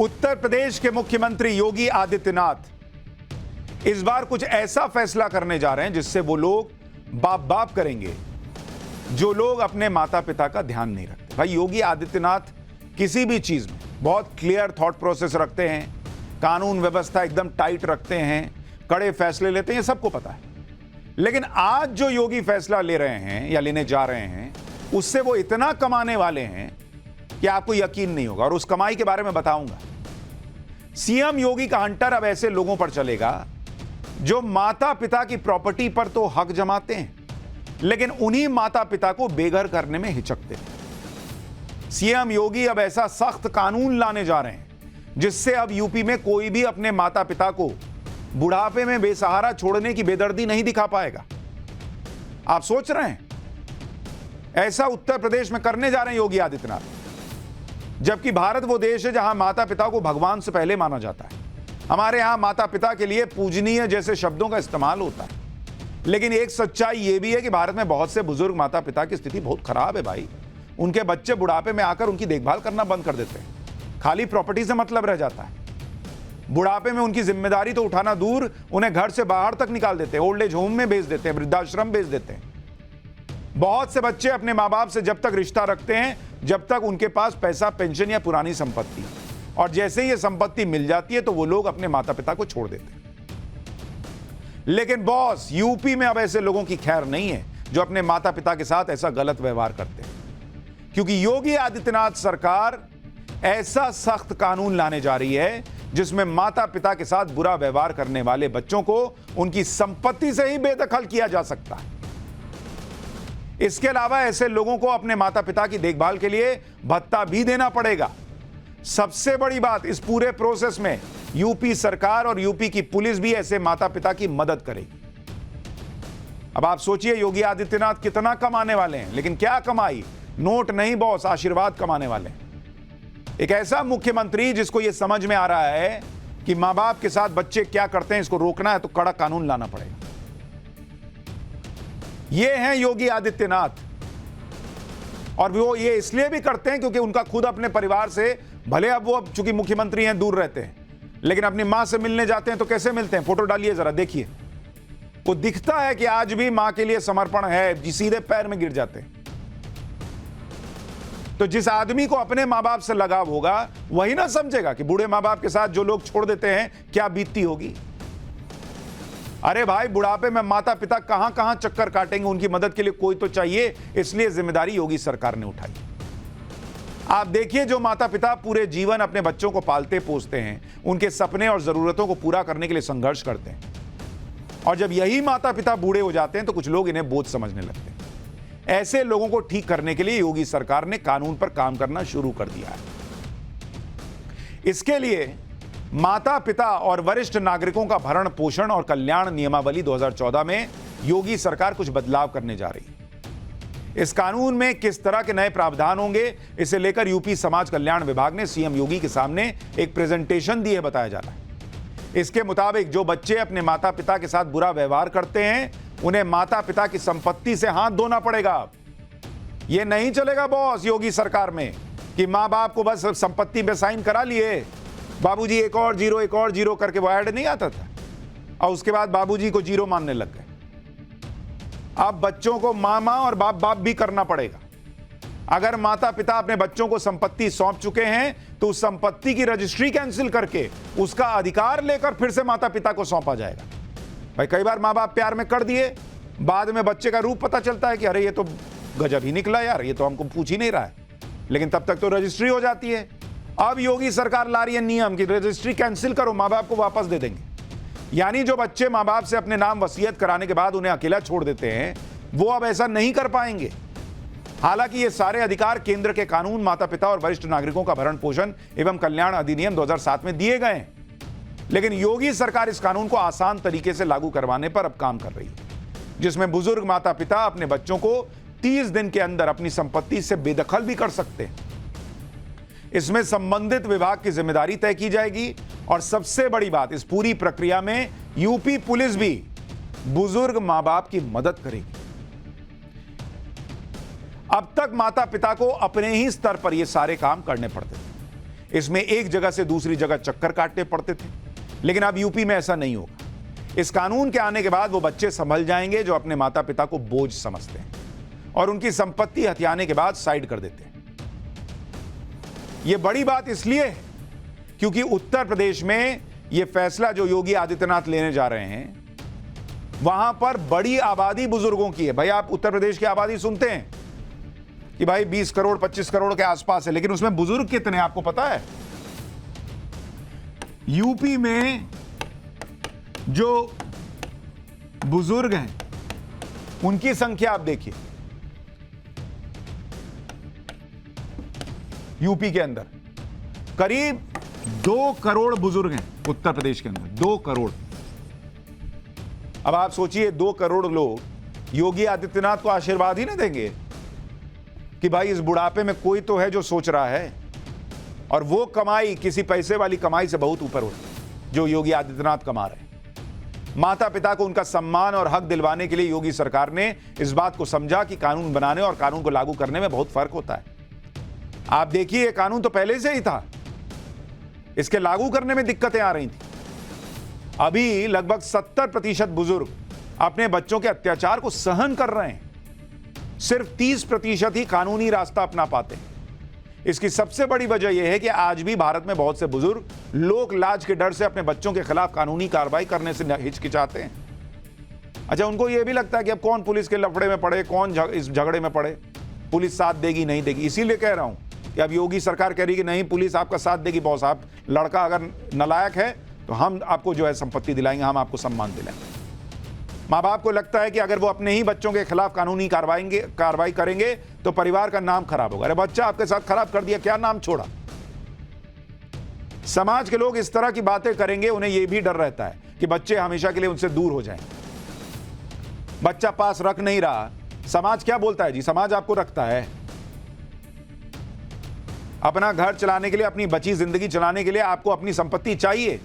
उत्तर प्रदेश के मुख्यमंत्री योगी आदित्यनाथ इस बार कुछ ऐसा फैसला करने जा रहे हैं जिससे वो लोग बाप बाप करेंगे जो लोग अपने माता पिता का ध्यान नहीं रखते। भाई योगी आदित्यनाथ किसी भी चीज में बहुत क्लियर थॉट प्रोसेस रखते हैं, कानून व्यवस्था एकदम टाइट रखते हैं, कड़े फैसले लेते हैं, ये सबको पता है। लेकिन आज जो योगी फैसला ले रहे हैं या लेने जा रहे हैं उससे वो इतना कमाने वाले हैं कि आपको यकीन नहीं होगा, और उस कमाई के बारे में बताऊंगा। सीएम योगी का हंटर अब ऐसे लोगों पर चलेगा जो माता पिता की प्रॉपर्टी पर तो हक जमाते हैं लेकिन उन्हीं माता पिता को बेघर करने में हिचकते हैं। सीएम योगी अब ऐसा सख्त कानून लाने जा रहे हैं जिससे अब यूपी में कोई भी अपने माता पिता को बुढ़ापे में बेसहारा छोड़ने की बेदर्दी नहीं दिखा पाएगा। आप सोच रहे हैं ऐसा उत्तर प्रदेश में करने जा रहे हैं योगी आदित्यनाथ, जबकि भारत वो देश है जहां माता पिता को भगवान से पहले माना जाता है। हमारे यहां माता पिता के लिए पूजनीय जैसे शब्दों का इस्तेमाल होता है, लेकिन एक सच्चाई यह भी है कि भारत में बहुत से बुजुर्ग माता पिता की स्थिति बहुत खराब है। भाई उनके बच्चे बुढ़ापे में आकर उनकी देखभाल करना बंद कर देते हैं, खाली प्रॉपर्टी से मतलब रह जाता है। बुढ़ापे में उनकी जिम्मेदारी तो उठाना दूर, उन्हें घर से बाहर तक निकाल देते हैं, ओल्ड एज होम में भेज देते हैं, वृद्धाश्रम भेज देते हैं। बहुत से बच्चे अपने माँ बाप से जब तक रिश्ता रखते हैं जब तक उनके पास पैसा, पेंशन या पुरानी संपत्ति, और जैसे ही ये संपत्ति मिल जाती है तो वो लोग अपने माता पिता को छोड़ देते हैं। लेकिन बॉस, यूपी में अब ऐसे लोगों की खैर नहीं है जो अपने माता पिता के साथ ऐसा गलत व्यवहार करते हैं, क्योंकि योगी आदित्यनाथ सरकार ऐसा सख्त कानून लाने जा रही है जिसमें माता पिता के साथ बुरा व्यवहार करने वाले बच्चों को उनकी संपत्ति से ही बेदखल किया जा सकता है। इसके अलावा ऐसे लोगों को अपने माता पिता की देखभाल के लिए भत्ता भी देना पड़ेगा। सबसे बड़ी बात, इस पूरे प्रोसेस में यूपी सरकार और यूपी की पुलिस भी ऐसे माता पिता की मदद करेगी। अब आप सोचिए योगी आदित्यनाथ कितना कमाने वाले हैं, लेकिन क्या कमाई, नोट नहीं बॉस, आशीर्वाद कमाने वाले हैं। एक ऐसा मुख्यमंत्री जिसको यह समझ में आ रहा है कि मां बाप के साथ बच्चे क्या करते हैं, इसको रोकना है तो कड़ा कानून लाना पड़ेगा। ये हैं योगी आदित्यनाथ, और वो ये इसलिए भी करते हैं क्योंकि उनका खुद अपने परिवार से, भले अब वो चूंकि मुख्यमंत्री हैं दूर रहते हैं, लेकिन अपनी मां से मिलने जाते हैं तो कैसे मिलते हैं, फोटो डालिए जरा देखिए। वो दिखता है कि आज भी मां के लिए समर्पण है, सीधे पैर में गिर जाते हैं। तो जिस आदमी को अपने मां बाप से लगाव होगा वही ना समझेगा कि बूढ़े मां बाप के साथ जो लोग छोड़ देते हैं क्या बीतती होगी। अरे भाई, बुढ़ापे में माता पिता कहां कहां चक्कर काटेंगे, उनकी मदद के लिए कोई तो चाहिए, इसलिए जिम्मेदारी योगी सरकार ने उठाई। आप देखिए, जो माता पिता पूरे जीवन अपने बच्चों को पालते पोसते हैं, उनके सपने और जरूरतों को पूरा करने के लिए संघर्ष करते हैं, और जब यही माता पिता बूढ़े हो जाते हैं तो कुछ लोग इन्हें बोझ समझने लगते हैं। ऐसे लोगों को ठीक करने के लिए योगी सरकार ने कानून पर काम करना शुरू कर दिया है। इसके लिए माता पिता और वरिष्ठ नागरिकों का भरण पोषण और कल्याण नियमावली 2014 में योगी सरकार कुछ बदलाव करने जा रही है। इस कानून में किस तरह के नए प्रावधान होंगे, इसे लेकर यूपी समाज कल्याण विभाग ने सीएम योगी के सामने एक प्रेजेंटेशन दी है, बताया जा रहा है। इसके मुताबिक जो बच्चे अपने माता पिता के साथ बुरा व्यवहार करते हैं उन्हें माता पिता की संपत्ति से हाथ धोना पड़ेगा। यह नहीं चलेगा बॉस योगी सरकार में कि मां बाप को बस संपत्ति में साइन करा लिए, बाबूजी एक और जीरो करके वो ऐड नहीं आता था, और उसके बाद बाबूजी को जीरो मानने लग गए। अब बच्चों को मामा और बाप बाप भी करना पड़ेगा। अगर माता पिता अपने बच्चों को संपत्ति सौंप चुके हैं तो उस संपत्ति की रजिस्ट्री कैंसिल करके उसका अधिकार लेकर फिर से माता पिता को सौंपा जाएगा। भाई कई बार माँ बाप प्यार में कर दिए, बाद में बच्चे का रूप पता चलता है कि अरे ये तो गजब ही निकला यार, ये तो हमको पूछ ही नहीं रहा है, लेकिन तब तक तो रजिस्ट्री हो जाती है। अब योगी सरकार ला रही है नियम कि रजिस्ट्री कैंसिल करो, माँ बाप को वापस दे देंगे। यानी जो बच्चे माँ बाप से अपने नाम वसीयत कराने के बाद उन्हें अकेला छोड़ देते हैं वो अब ऐसा नहीं कर पाएंगे। हालांकि ये सारे अधिकार केंद्र के कानून माता पिता और वरिष्ठ नागरिकों का भरण पोषण एवं कल्याण अधिनियम 2007 में दिए गए हैं, लेकिन योगी सरकार इस कानून को आसान तरीके से लागू करवाने पर अब काम कर रही है, जिसमें बुजुर्ग माता पिता अपने बच्चों को 30 दिन के अंदर अपनी संपत्ति से बेदखल भी कर सकते हैं। इसमें संबंधित विभाग की जिम्मेदारी तय की जाएगी, और सबसे बड़ी बात, इस पूरी प्रक्रिया में यूपी पुलिस भी बुजुर्ग मां बाप की मदद करेगी। अब तक माता पिता को अपने ही स्तर पर ये सारे काम करने पड़ते थे। इसमें एक जगह से दूसरी जगह चक्कर काटने पड़ते थे, लेकिन अब यूपी में ऐसा नहीं होगा। इस कानून के आने के बाद वो बच्चे संभल जाएंगे जो अपने माता पिता को बोझ समझते हैं और उनकी संपत्ति हथियाने के बाद साइड कर देते हैं। यह बड़ी बात इसलिए है क्योंकि उत्तर प्रदेश में यह फैसला जो योगी आदित्यनाथ लेने जा रहे हैं, वहां पर बड़ी आबादी बुजुर्गों की है। भाई आप उत्तर प्रदेश की आबादी सुनते हैं कि भाई 20 करोड़ 25 करोड़ के आसपास है, लेकिन उसमें बुजुर्ग कितने आपको पता है? यूपी में जो बुजुर्ग हैं उनकी संख्या आप देखिए, यूपी के अंदर करीब 2 करोड़ बुजुर्ग हैं उत्तर प्रदेश के अंदर, 2 करोड़। अब आप सोचिए 2 करोड़ लोग योगी आदित्यनाथ को आशीर्वाद ही ना देंगे कि भाई इस बुढ़ापे में कोई तो है जो सोच रहा है, और वो कमाई किसी पैसे वाली कमाई से बहुत ऊपर होती जो योगी आदित्यनाथ कमा रहे हैं। माता पिता को उनका सम्मान और हक दिलवाने के लिए योगी सरकार ने इस बात को समझा कि कानून बनाने और कानून को लागू करने में बहुत फर्क होता है। आप देखिए, ये कानून तो पहले से ही था, इसके लागू करने में दिक्कतें आ रही थी। अभी लगभग 70% बुजुर्ग अपने बच्चों के अत्याचार को सहन कर रहे हैं, सिर्फ 30% ही कानूनी रास्ता अपना पाते हैं। इसकी सबसे बड़ी वजह यह है कि आज भी भारत में बहुत से बुजुर्ग लोक लाज के डर से अपने बच्चों के खिलाफ कानूनी कार्रवाई करने से हिचकिचाते हैं। अच्छा, उनको यह भी लगता है कि अब कौन पुलिस के लफड़े में पड़े, कौन इस झगड़े में पड़े, पुलिस साथ देगी नहीं देगी। इसीलिए कह रहा हूं कि अब योगी सरकार कह रही कि नहीं, पुलिस आपका साथ देगी बॉस, आप लड़का अगर नालायक है तो हम आपको जो है संपत्ति दिलाएंगे, हम आपको सम्मान दिलाएंगे। माँ बाप को लगता है कि अगर वो अपने ही बच्चों के खिलाफ कानूनी कार्रवाई करेंगे तो परिवार का नाम खराब होगा। अरे बच्चा आपके साथ खराब कर दिया, क्या नाम छोड़ा? समाज के लोग इस तरह की बातें करेंगे, उन्हें यह भी डर रहता है कि बच्चे हमेशा के लिए उनसे दूर हो जाएं। बच्चा पास रख नहीं रहा, समाज क्या बोलता है? जी समाज आपको रखता है। अपना घर चलाने के लिए, अपनी बची जिंदगी चलाने के लिए आपको अपनी संपत्ति चाहिए।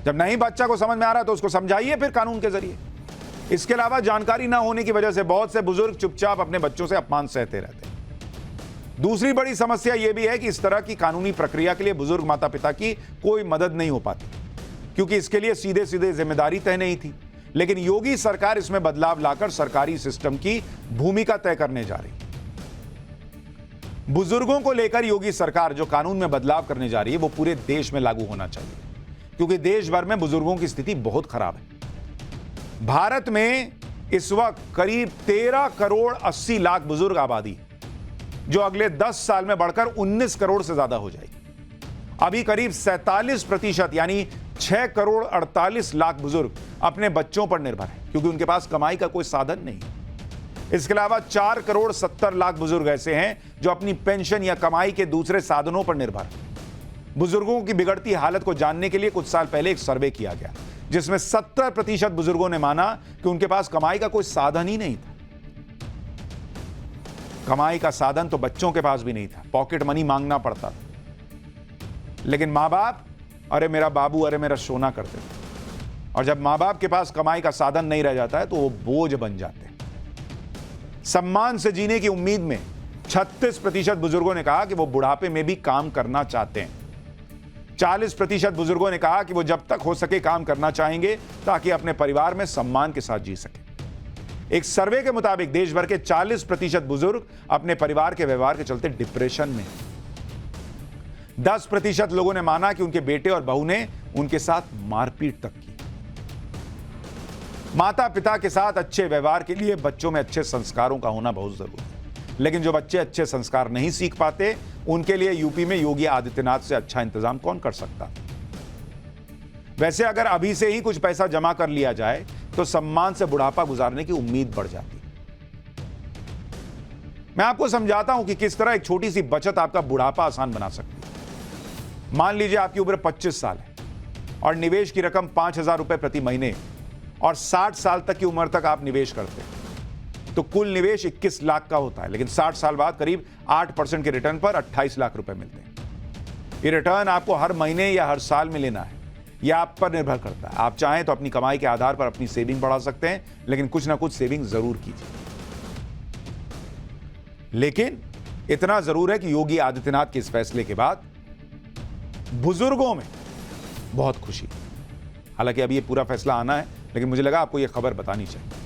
जब नहीं बच्चा को समझ में आ रहा तो उसको समझाइए फिर कानून के जरिए। इसके अलावा जानकारी ना होने की वजह से बहुत से बुजुर्ग चुपचाप अपने बच्चों से अपमान सहते रहते हैं। दूसरी बड़ी समस्या यह भी है कि इस तरह की कानूनी प्रक्रिया के लिए बुजुर्ग माता पिता की कोई मदद नहीं हो पाती, क्योंकि इसके लिए सीधे सीधे जिम्मेदारी तय नहीं थी। लेकिन योगी सरकार इसमें बदलाव लाकर सरकारी सिस्टम की भूमिका तय करने जा रही है। बुजुर्गों को लेकर योगी सरकार जो कानून में बदलाव करने जा रही है वो पूरे देश में लागू होना चाहिए, क्योंकि देश भर में बुजुर्गों की स्थिति बहुत खराब है। भारत में इस वक्त करीब 13 करोड़ 80 लाख बुजुर्ग आबादी, जो अगले 10 साल में बढ़कर 19 करोड़ से ज्यादा हो जाएगी। अभी करीब 47% यानी 6 करोड़ 48 लाख बुजुर्ग अपने बच्चों पर निर्भर है, क्योंकि उनके पास कमाई का कोई साधन नहीं। इसके अलावा 4 करोड़ 70 लाख बुजुर्ग ऐसे हैं जो अपनी पेंशन या कमाई के दूसरे साधनों पर निर्भर हैं। बुजुर्गों की बिगड़ती हालत को जानने के लिए कुछ साल पहले एक सर्वे किया गया, जिसमें 70% बुजुर्गों ने माना कि उनके पास कमाई का कोई साधन ही नहीं था। कमाई का साधन तो बच्चों के पास भी नहीं था, पॉकेट मनी मांगना पड़ता था। लेकिन मां बाप, अरे मेरा बाबू, अरे मेरा सोना करते थे। और जब मां बाप के पास कमाई का साधन नहीं रह जाता है तो वो बोझ बन जाते हैं। सम्मान से जीने की उम्मीद में 36% बुजुर्गों ने कहा कि वो बुढ़ापे में भी काम करना चाहते हैं। 40% बुजुर्गों ने कहा कि वो जब तक हो सके काम करना चाहेंगे ताकि अपने परिवार में सम्मान के साथ जी सके। एक सर्वे के मुताबिक देश भर के 40% बुजुर्ग अपने परिवार के व्यवहार के चलते डिप्रेशन में। 10% लोगों ने माना कि उनके बेटे और बहू ने उनके साथ मारपीट तक की। माता पिता के साथ अच्छे व्यवहार के लिए बच्चों में अच्छे संस्कारों का होना बहुत जरूरी है, लेकिन जो बच्चे अच्छे संस्कार नहीं सीख पाते, उनके लिए यूपी में योगी आदित्यनाथ से अच्छा इंतजाम कौन कर सकता? वैसे अगर अभी से ही कुछ पैसा जमा कर लिया जाए तो सम्मान से बुढ़ापा गुजारने की उम्मीद बढ़ जाती। मैं आपको समझाता हूं कि किस तरह एक छोटी सी बचत आपका बुढ़ापा आसान बना सकती है। मान लीजिए आपकी उम्र 25 साल है और निवेश की रकम 5,000 रुपए प्रति महीने और 60 साल तक की उम्र तक आप निवेश करते हैं, तो कुल निवेश 21 लाख का होता है। लेकिन 60 साल बाद करीब 8% के रिटर्न पर 28 लाख रुपए मिलते हैं। ये रिटर्न आपको हर महीने या हर साल में लेना है, यह आप पर निर्भर करता है। आप चाहें तो अपनी कमाई के आधार पर अपनी सेविंग बढ़ा सकते हैं, लेकिन कुछ ना कुछ सेविंग जरूर कीजिए। लेकिन इतना जरूर है कि योगी आदित्यनाथ के इस फैसले के बाद बुजुर्गों में बहुत खुशी। हालांकि अभी ये पूरा फैसला आना है, लेकिन मुझे लगा आपको ये खबर बतानी चाहिए।